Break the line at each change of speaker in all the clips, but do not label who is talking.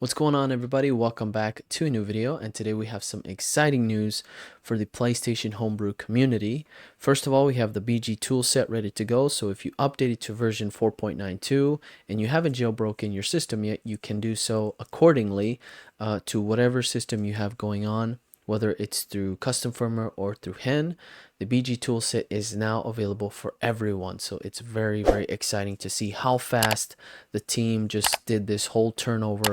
What's going on, everybody? Welcome back to a new video, and today we have some exciting news for the PlayStation Homebrew community. First of all, we have the BG toolset ready to go, so if you updated to version 4.92 and you haven't jailbroken your system yet, you can do so accordingly to whatever system you have going on, whether it's through custom firmware or through hen. The BG toolset is now available for everyone, so it's very exciting to see how fast the team just did this whole turnover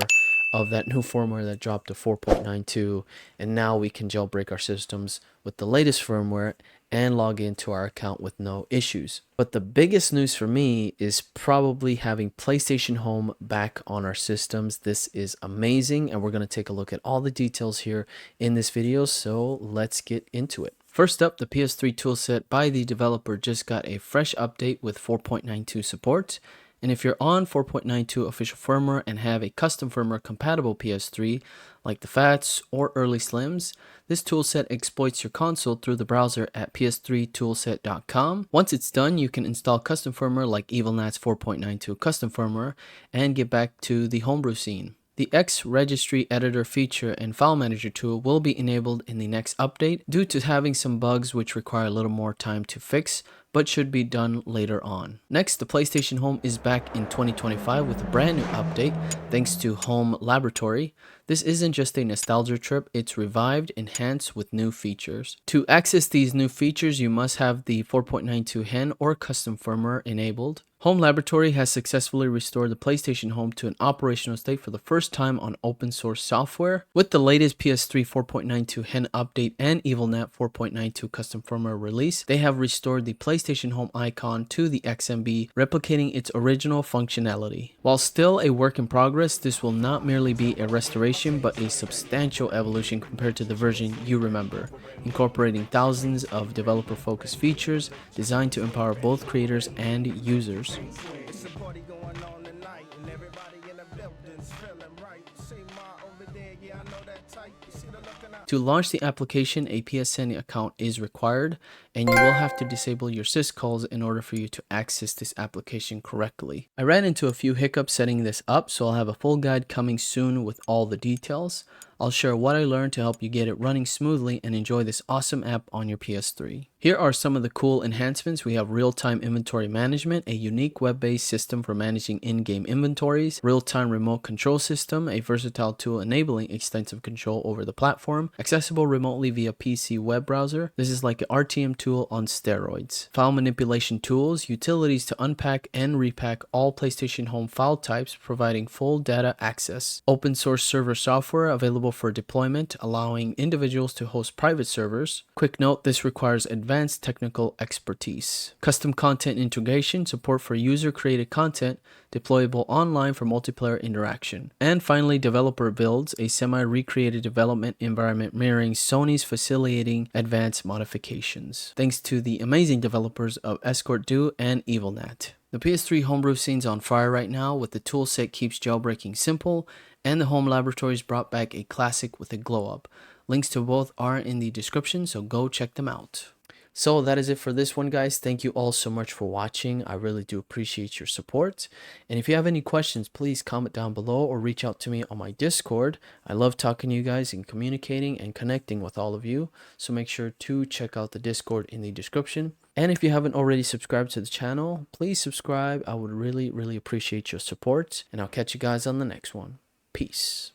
of that new firmware that dropped to 4.92, and now we can jailbreak our systems with the latest firmware and log into our account with no issues. But the biggest news for me is probably having PlayStation Home back on our systems. This is amazing, and we're going to take a look at all the details here in this video, so let's get into it. First up, the PS3 toolset by the developer just got a fresh update with 4.92 support. And if you're on 4.92 official firmware and have a custom firmware compatible PS3 like the Fats or Early Slims, this toolset exploits your console through the browser at ps3toolset.com. Once it's done, you can install custom firmware like EvilNat's 4.92 custom firmware and get back to the homebrew scene. The X registry editor feature and file manager tool will be enabled in the next update due to having some bugs which require a little more time to fix, but should be done later on. Next, the PlayStation Home is back in 2025 with a brand new update thanks to Home Laboratory. This isn't just a nostalgia trip, it's revived, enhanced with new features. To access these new features, you must have the 4.92 hen or custom firmware enabled. Home Laboratory has successfully restored the PlayStation Home to an operational state for the first time on open source software. With the latest PS3 4.92 hen update and EvilNat 4.92 custom firmware release, they have restored the PlayStation Home icon to the XMB, replicating its original functionality. While still a work in progress, this will not merely be a restoration, but a substantial evolution compared to the version you remember, incorporating thousands of developer-focused features designed to empower both creators and users. To launch the application, a PSN account is required, and you will have to disable your syscalls in order for you to access this application correctly. I ran into a few hiccups setting this up, so I'll have a full guide coming soon with all the details. I'll share what I learned to help you get it running smoothly and enjoy this awesome app on your PS3. Here are some of the cool enhancements. We have real-time inventory management, a unique web-based system for managing in-game inventories, real-time remote control system, a versatile tool enabling extensive control over the platform, accessible remotely via PC web browser. This is like an RTM tool on steroids. File manipulation tools, utilities to unpack and repack all PlayStation Home file types, providing full data access. Open source server software available for deployment, allowing individuals to host private servers. Quick note, this requires advanced technical expertise. Custom content integration, support for user-created content, deployable online for multiplayer interaction. And finally, developer builds, a semi-recreated development environment mirroring Sony's facilitating advanced modifications, thanks to the amazing developers of Escort Do and EvilNat. The PS3 homebrew scene's on fire right now, with the toolset keeps jailbreaking simple, and the Home Laboratories brought back a classic with a glow up. Links to both are in the description, so go check them out. So that is it for this one, guys. Thank you all so much for watching. I really do appreciate your support. And if you have any questions, please comment down below or reach out to me on my Discord. I love talking to you guys and communicating and connecting with all of you. So make sure to check out the Discord in the description. And if you haven't already subscribed to the channel, please subscribe. I would really appreciate your support. And I'll catch you guys on the next one. Peace.